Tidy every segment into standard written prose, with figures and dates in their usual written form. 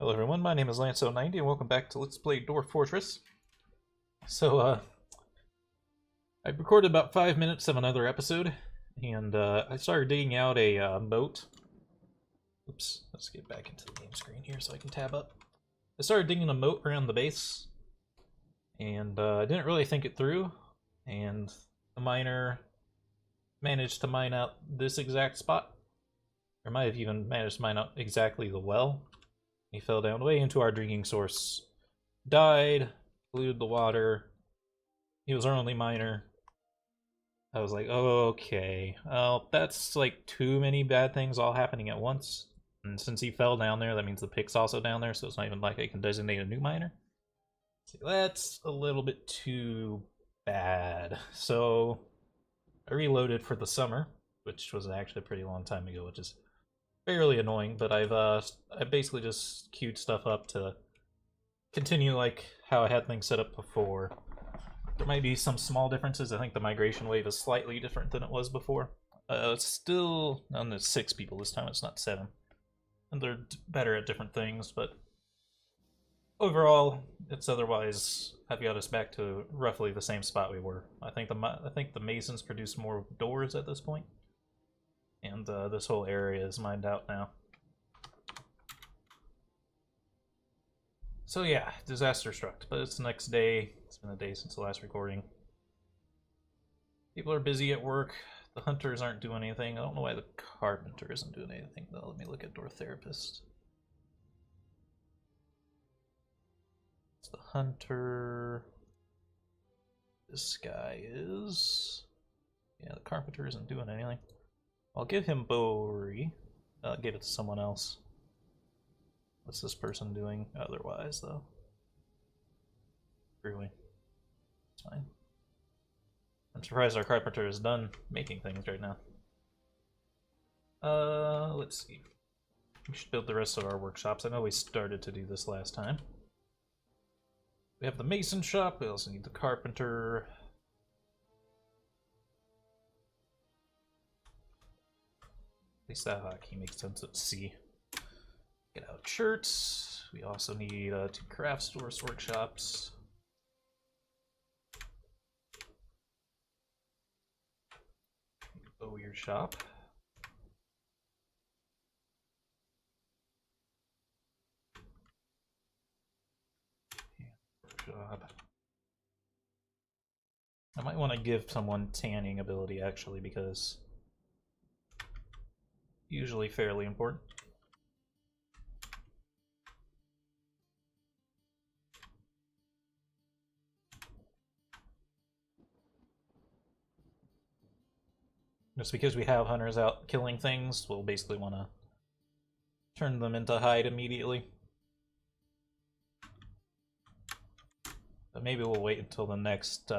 Hello everyone, my name is Lance090 and welcome back to Let's Play Dwarf Fortress. So, I recorded about 5 minutes of another episode, and I started digging out a moat. Oops, let's get back into the game screen here so I can tab up. I started digging a moat around the base, and I didn't really think it through, and the miner managed to mine out this exact spot. Or might have even managed to mine out exactly the well. He fell down way into our drinking source, died, polluted the water. He was our only miner. I was like, oh, okay. Well, that's like too many bad things all happening at once. And since he fell down there, that means the pick's also down there, so it's not even like I can designate a new miner. So that's a little bit too bad. So I reloaded for the summer, which was actually a pretty long time ago, which is fairly annoying, but I basically just queued stuff up to continue like how I had things set up before. There might be some small differences. I think the migration wave is slightly different than it was before. It's still on the 6 people this time, it's not 7. And they're better at different things, but overall, it's otherwise have got us back to roughly the same spot we were. I think the masons produce more doors at this point. And this whole area is mined out now. So yeah, disaster struck, but it's the next day. It's been a day since the last recording. People are busy at work. The hunters aren't doing anything. I don't know why the carpenter isn't doing anything though. Let me look at Dwarf Therapist. It's the hunter. This guy is... Yeah, the carpenter isn't doing anything. I'll give him Bowery. I'll give it to someone else. What's this person doing otherwise, though? Really? It's fine. I'm surprised our carpenter is done making things right now. Let's see. We should build the rest of our workshops. I know we started to do this last time. We have the mason shop. We also need the carpenter. At least that hotkey makes sense. Let's see. Get out shirts. We also need 2 craft stores, workshops. Your shop. Workshop. I might want to give someone tanning ability actually, because usually fairly important. Just because we have hunters out killing things, we'll basically want to turn them into hide immediately. But maybe we'll wait until the next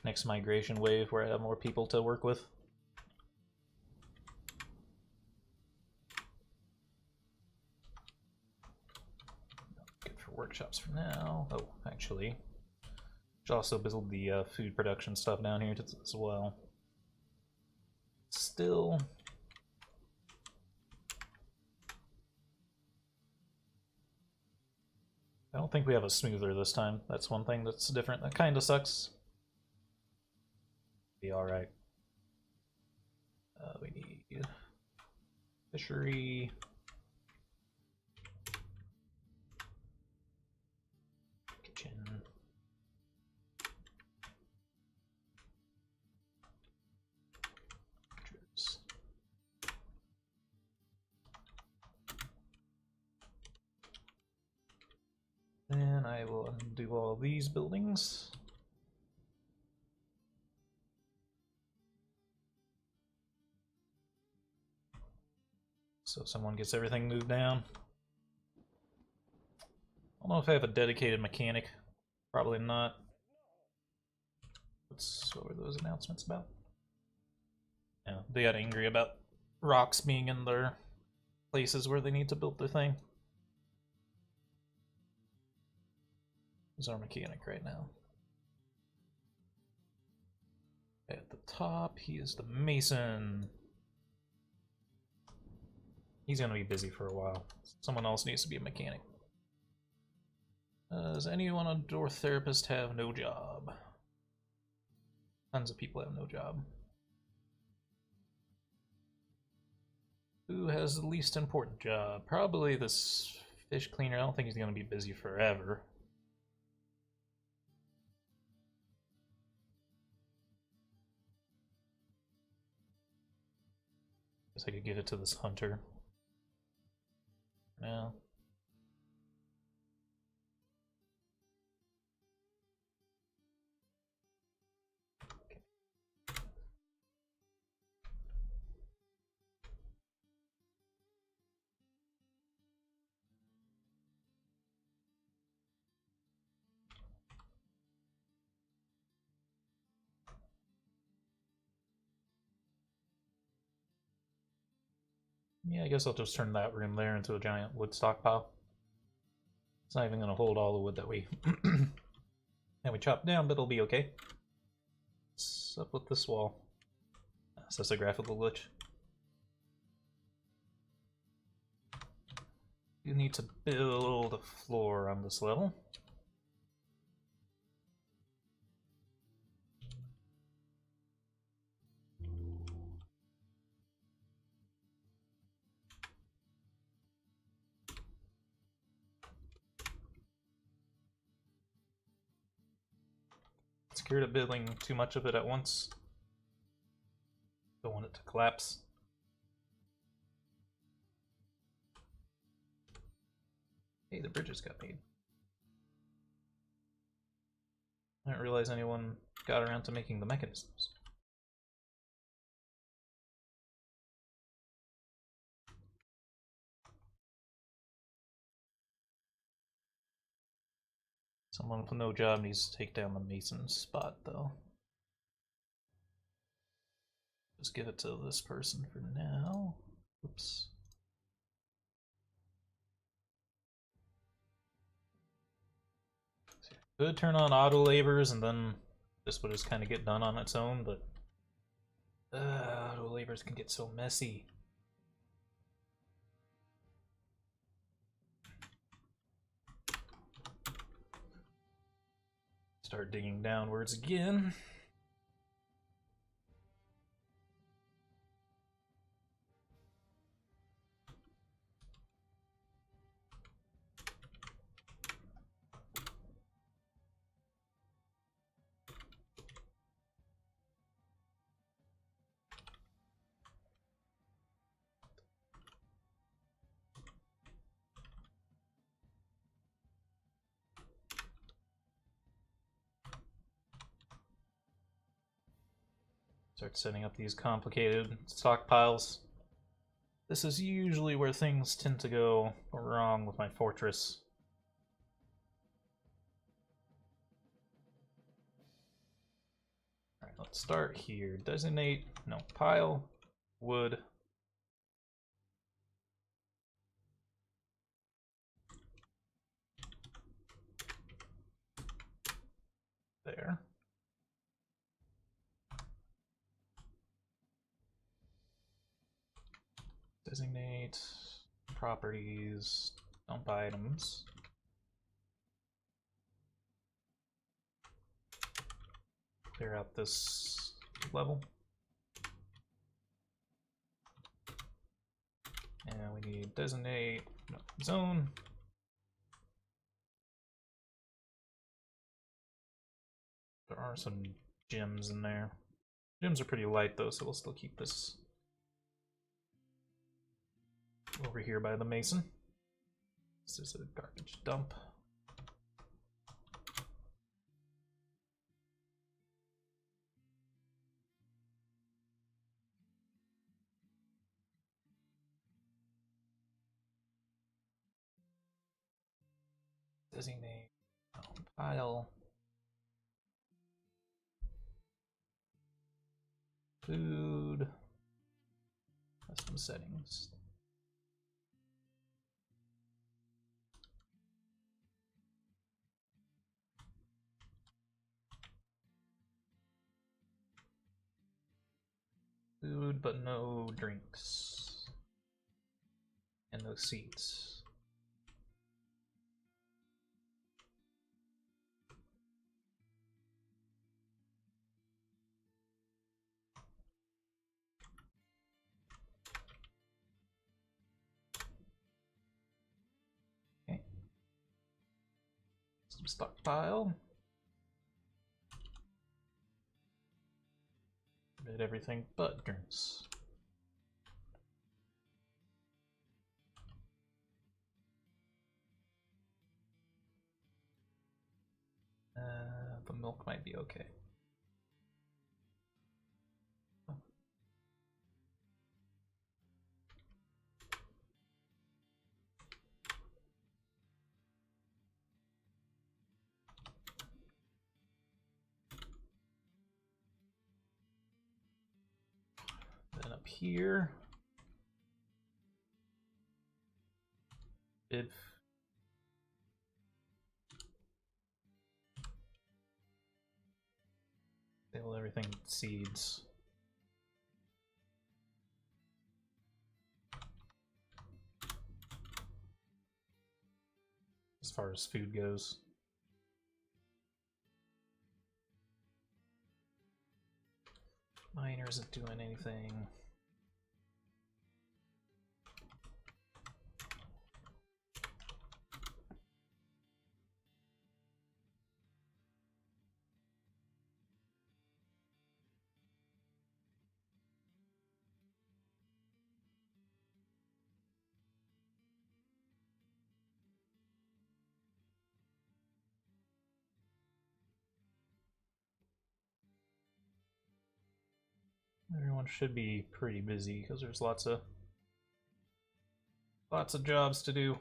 next migration wave where I have more people to work with. Good for workshops for now. Oh, actually, should also build the food production stuff down here as well. Still, I don't think we have a smoother this time. That's one thing that's different. That kind of sucks. Be alright. We need fishery. Kitchen. Then I will undo all these buildings. So someone gets everything moved down. I don't know if I have a dedicated mechanic. Probably not. What were those announcements about? Yeah, they got angry about rocks being in their places where they need to build their thing. Who's our mechanic right now? At the top, he is the mason. He's gonna be busy for a while. Someone else needs to be a mechanic. Does anyone on Dwarf Therapist have no job? Tons of people have no job. Who has the least important job? Probably this fish cleaner. I don't think he's gonna be busy forever. Guess I could give it to this hunter. No. Yeah, I guess I'll just turn that room there into a giant wood stockpile. It's not even going to hold all the wood that we chopped down, but it'll be okay. What's up with this wall? Is this a graphical glitch? You need to build a floor on this level. Scared of building too much of it at once. Don't want it to collapse. Hey, the bridges got made. I didn't realize anyone got around to making the mechanisms. Someone with no job needs to take down the mason spot, though. Just give it to this person for now. Oops. Could turn on auto labors and then this would just kind of get done on its own, but auto labors can get so messy. Start digging downwards again. Start setting up these complicated stockpiles. This is usually where things tend to go wrong with my fortress. Alright, let's start here. Designate, no, pile, wood. There. Designate properties, dump items. Clear out this level. And we need designate zone. There are some gems in there. Gems are pretty light though, so we'll still keep this over here by the mason. This is a garbage dump. Designate pile. Food. Custom settings. Food, but no drinks. And no seeds. Okay. Some stockpile. Did everything but drinks. The milk might be okay. Then up here, if fill everything with seeds. As far as food goes. Miner isn't doing anything. Everyone should be pretty busy because there's lots of jobs to do.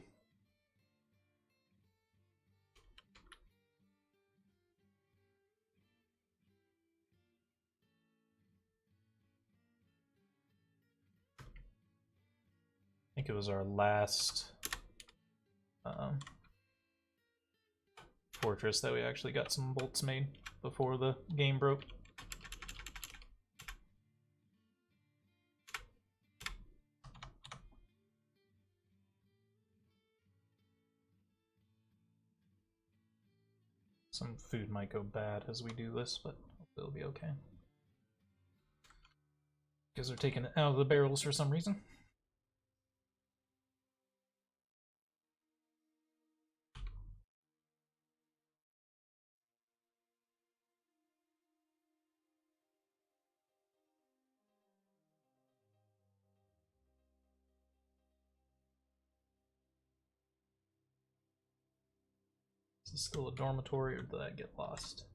I think it was our last fortress that we actually got some bolts made before the game broke. Some food might go bad as we do this, but it'll be okay. Because they're taking it out of the barrels for some reason. Is this still a dormitory or did that get lost?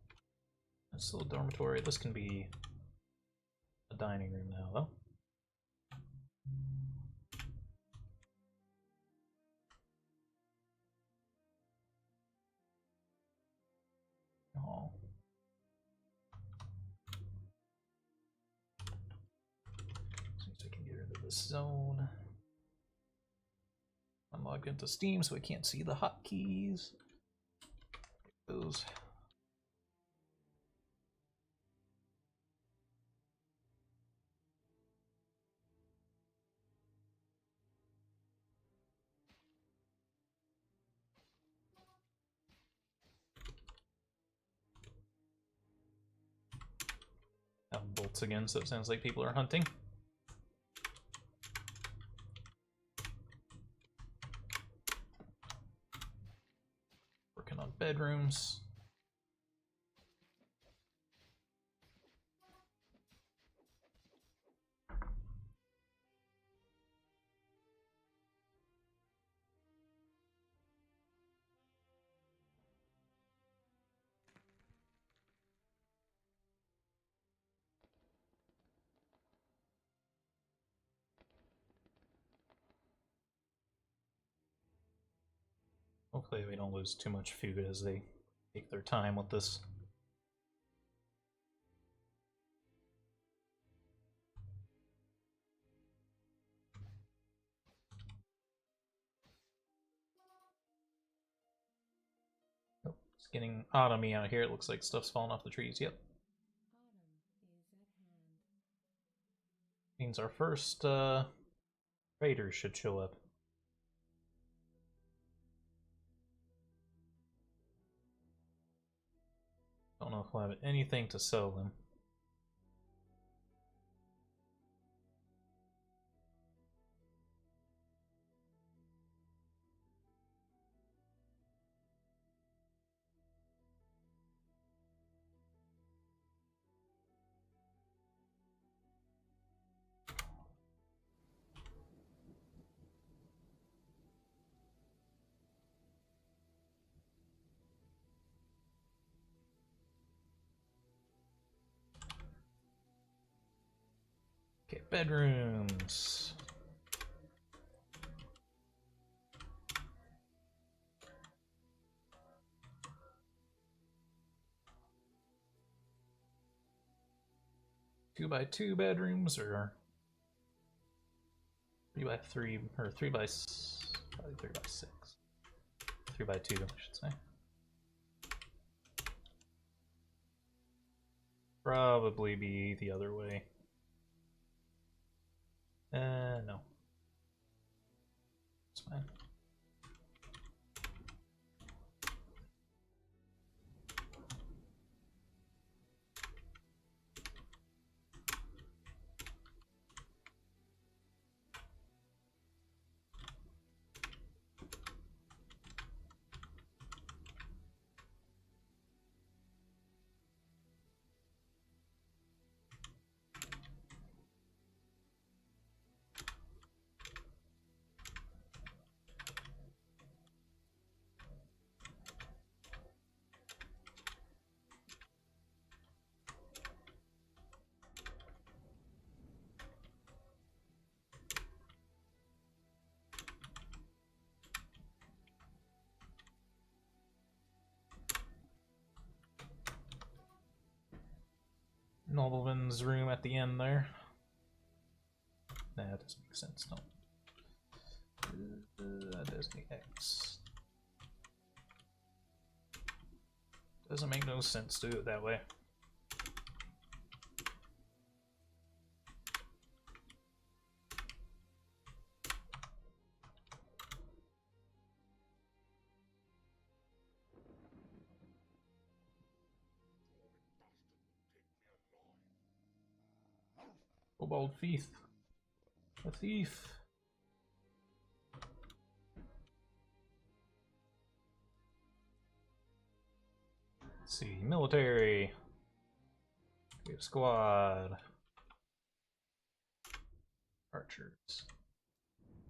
It's still a dormitory. This can be a dining room now, though. Oh. See if I can get rid of this zone. I'm logged into Steam, so I can't see the hotkeys. Those. Bolts again, so it sounds like people are hunting. Working on bedrooms. Hopefully we don't lose too much food as they take their time with this. Oh, it's getting autumny out here. It looks like stuff's falling off the trees. Yep. Means our first raiders should show up. Don't know if we'll have anything to sell them. Okay, bedrooms. Two by two bedrooms, or 3x3, or probably 3x6. 3x2, I should say. Probably be the other way. No. It's fine. Nobleman's room at the end there. Nah, that doesn't make sense, no. Disney X. Doesn't make no sense to do it that way. Kobold thief. A thief. Let's see, military. We have squad. Archers.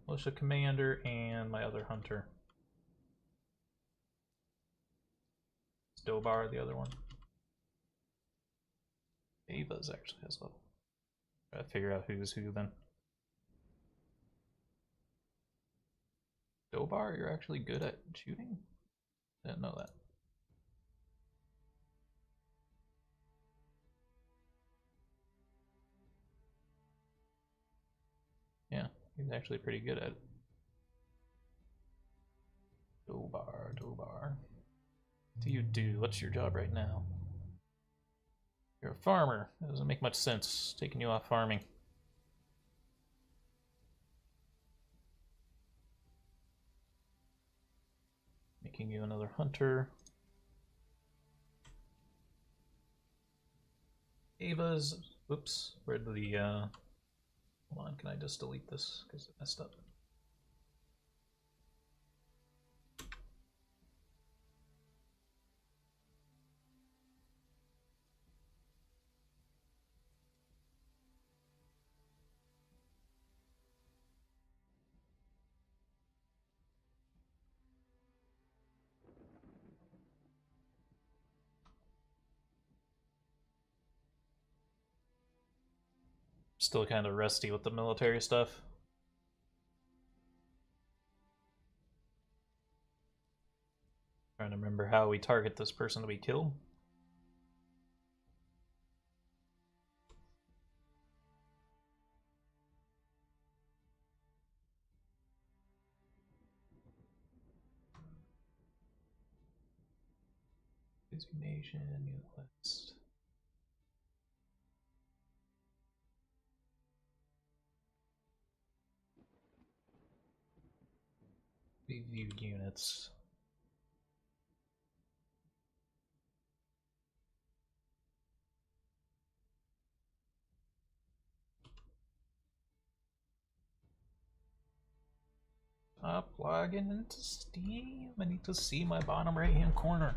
Militia commander and my other hunter. Is Dobar the other one? Ava's actually has level. Gotta figure out who's who then. Dobar, you're actually good at shooting? Didn't know that. Yeah, he's actually pretty good at it. Dobar. What do you do? What's your job right now? You're a farmer. That doesn't make much sense, taking you off farming. Making you another hunter. Ava's, oops, where'd the, hold on, can I just delete this, because it messed up. Still kind of rusty with the military stuff. Trying to remember how we target this person that we kill. Designation, unit list. Review units. Stop logging into Steam. I need to see my bottom right hand corner.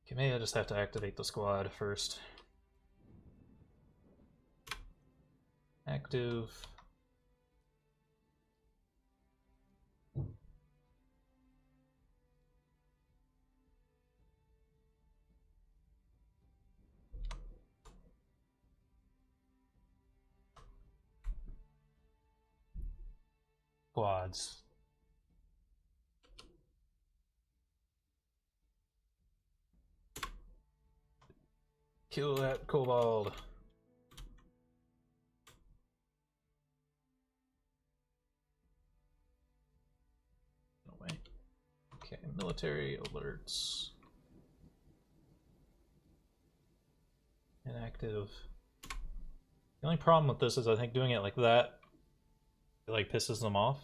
Okay, maybe I just have to activate the squad first. Active. Squads. Kill that kobold. No way. Okay, military alerts. Inactive. The only problem with this is I think doing it like that, it like pisses them off.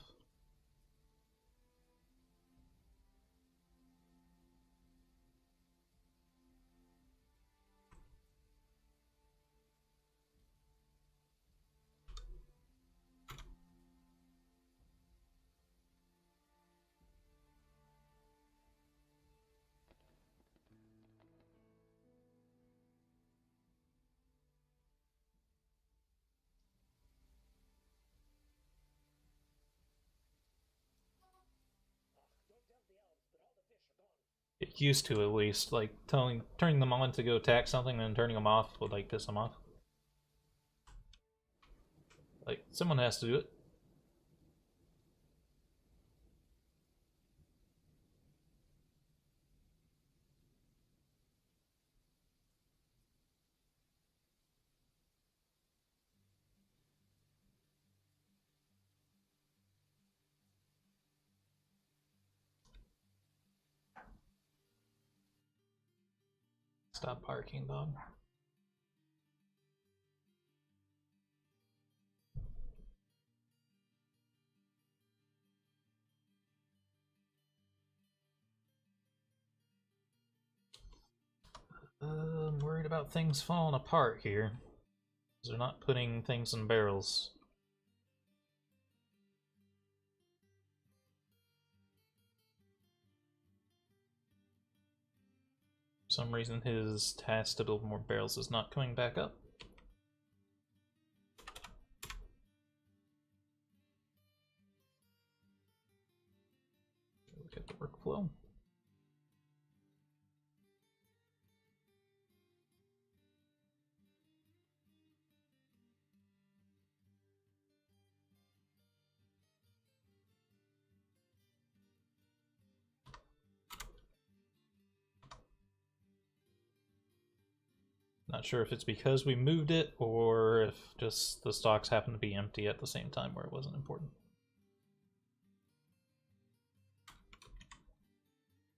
Get used to at least, like turning them on to go attack something and then turning them off would like piss them off. Like someone has to do it. Stop parking, dog. I'm worried about things falling apart here. They're not putting things in barrels. For some reason his task to build more barrels is not coming back up. Look at the workflow. Not sure if it's because we moved it or if just the stocks happen to be empty at the same time where it wasn't important.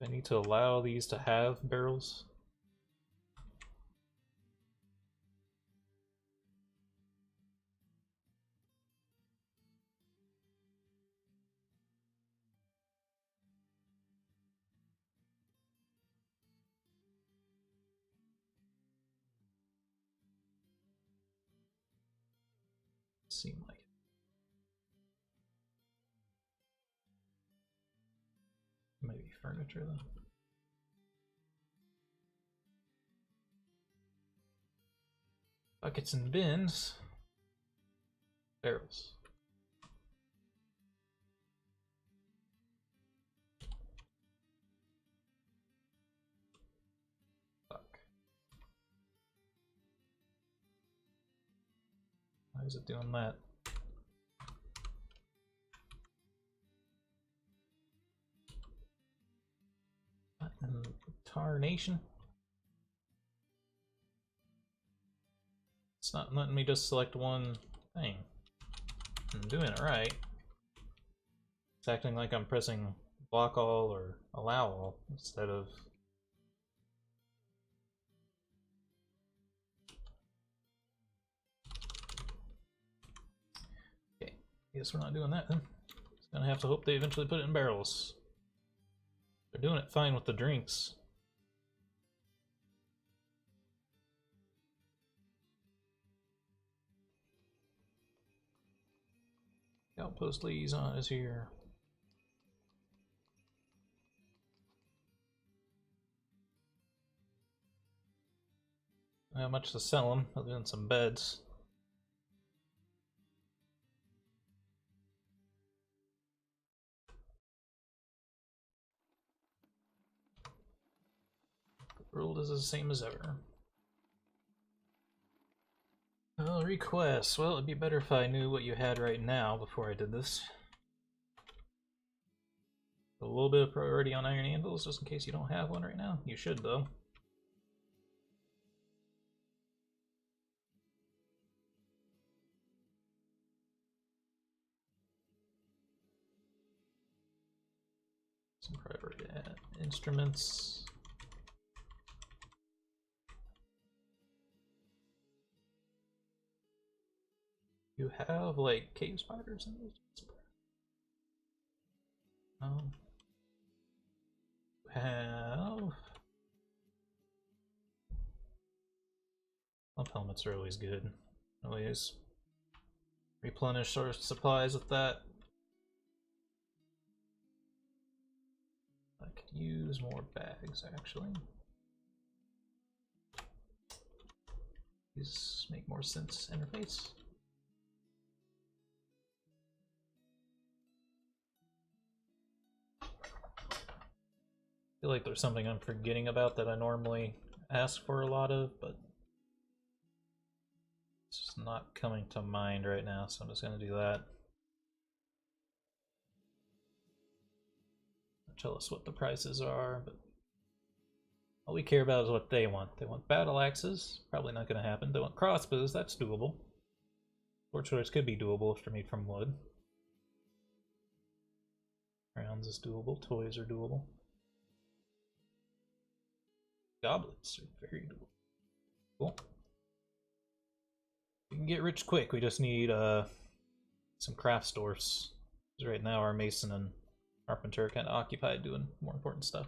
I need to allow these to have barrels. Seem like it. Maybe furniture though. Buckets and bins. Barrels. Fuck. Why is it doing that? Tarnation. It's not letting me just select one thing. I'm doing it right. It's acting like I'm pressing block all or allow all instead of... Okay, guess we're not doing that then. Gonna have to hope they eventually put it in barrels. They're doing it fine with the drinks. Outpost liaison is here. Not much to sell them, other than some beds. The world is the same as ever. Well, requests. Well, it'd be better if I knew what you had right now before I did this. A little bit of priority on iron anvils, just in case you don't have one right now. You should, though. Some priority instruments. You have, like, cave spiders in those? Have... Pump helmets are always good. Always replenish our supplies with that. I could use more bags, actually. These make more sense interface. I feel like there's something I'm forgetting about that I normally ask for a lot of, but it's just not coming to mind right now, so I'm just going to do that. Tell us what the prices are, but all we care about is what they want. They want battle axes, probably not going to happen. They want crossbows, that's doable. Sword swords could be doable if they're made from wood. Rounds is doable, toys are doable. Goblets are very doable. Cool. We can get rich quick, we just need some craft stores. Because right now our mason and carpenter are kind of occupied doing more important stuff.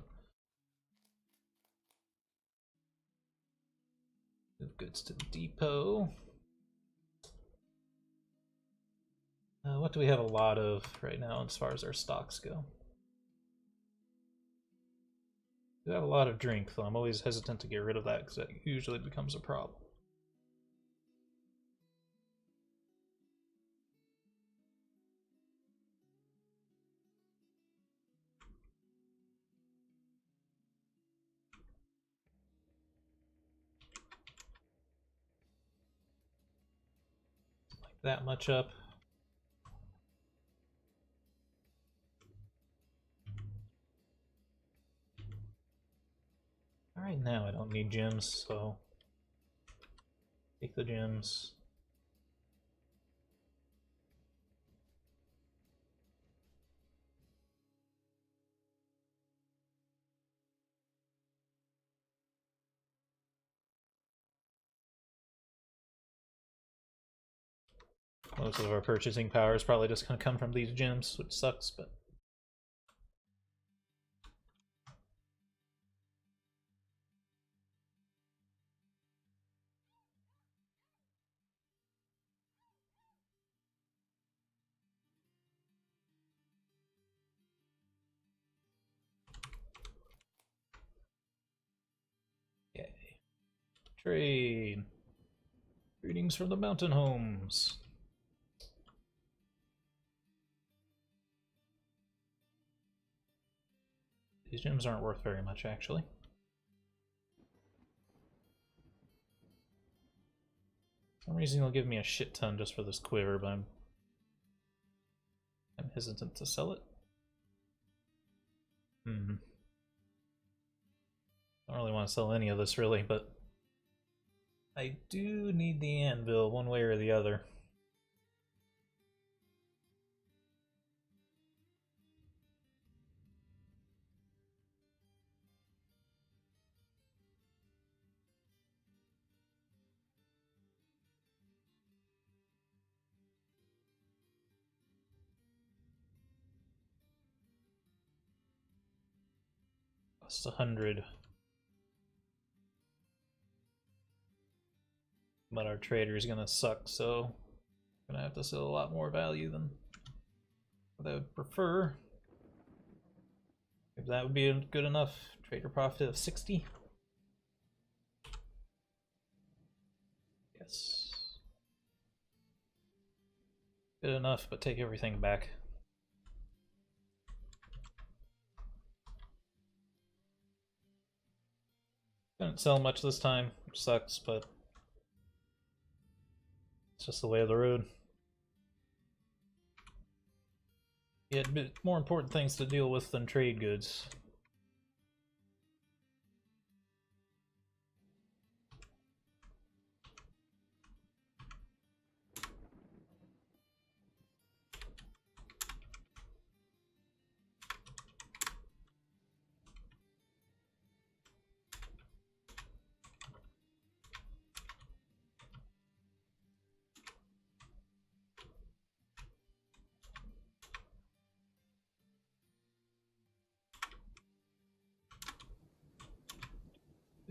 Move goods to the depot. What do we have a lot of right now as far as our stocks go? We have a lot of drink, though I'm always hesitant to get rid of that because that usually becomes a problem. Like that much up. Alright, now I don't need gems, so take the gems. Most of our purchasing power is probably just going to come from these gems, which sucks, but... Yay. Trade. Greetings from the mountain homes. These gems aren't worth very much, actually. For some reason they'll give me a shit ton just for this quiver, but I'm hesitant to sell it. Don't really want to sell any of this, really, but I do need the anvil one way or the other. costs 100. But our trader is gonna suck, so I'm gonna have to sell a lot more value than what I would prefer. If that would be good enough. Trader profit of 60. Yes. Good enough, but take everything back. Didn't sell much this time, which sucks, but it's just the way of the road. He had more important things to deal with than trade goods.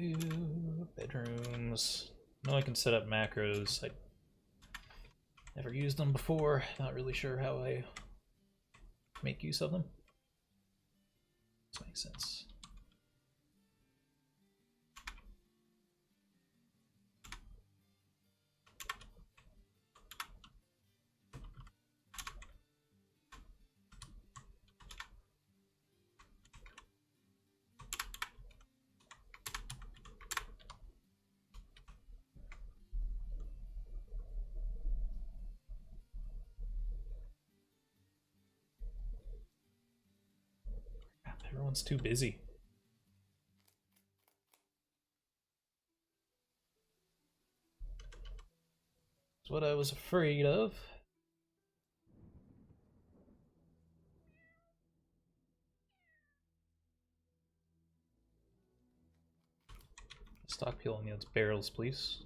Ooh, bedrooms. No, I can set up macros. I never used them before. Not really sure how I make use of them. This makes sense. Everyone's too busy. That's what I was afraid of. Stockpile needs barrels, please.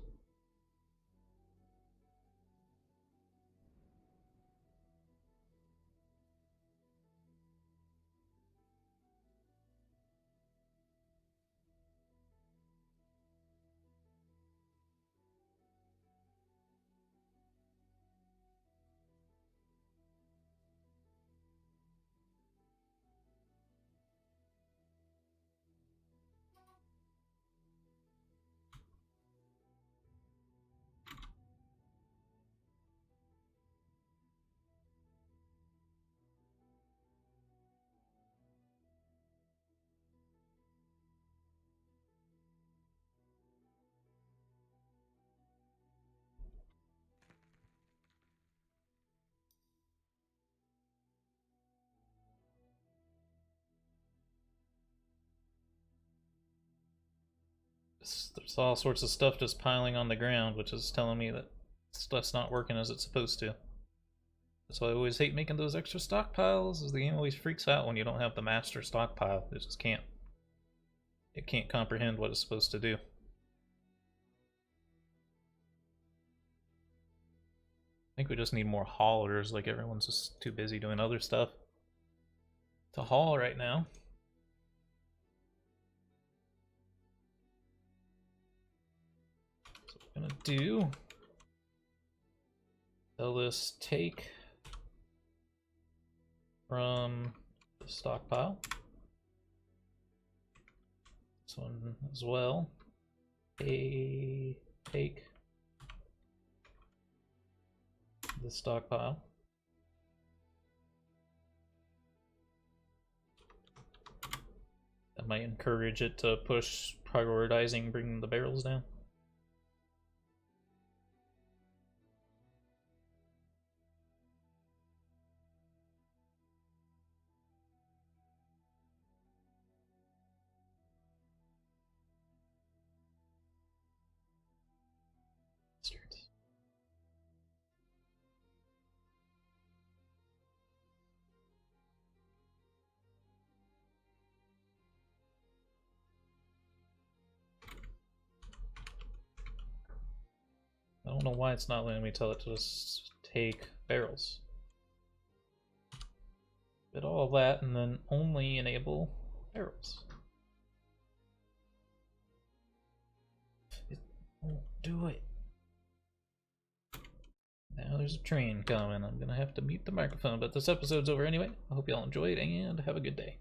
There's all sorts of stuff just piling on the ground, which is telling me that stuff's not working as it's supposed to. That's why I always hate making those extra stockpiles, is the game always freaks out when you don't have the master stockpile. It just can't. It can't comprehend what it's supposed to do. I think we just need more haulers, like everyone's just too busy doing other stuff to haul right now. So what we're gonna do, sell this take from the stockpile. This one as well. A take the stockpile. That might encourage it to push prioritizing bringing the barrels down. I don't know why it's not letting me tell it to just take barrels. Did all of that and then only enable barrels. Won't do it. Now there's a train coming. I'm gonna have to mute the microphone, but this episode's over anyway. I hope y'all enjoyed and have a good day.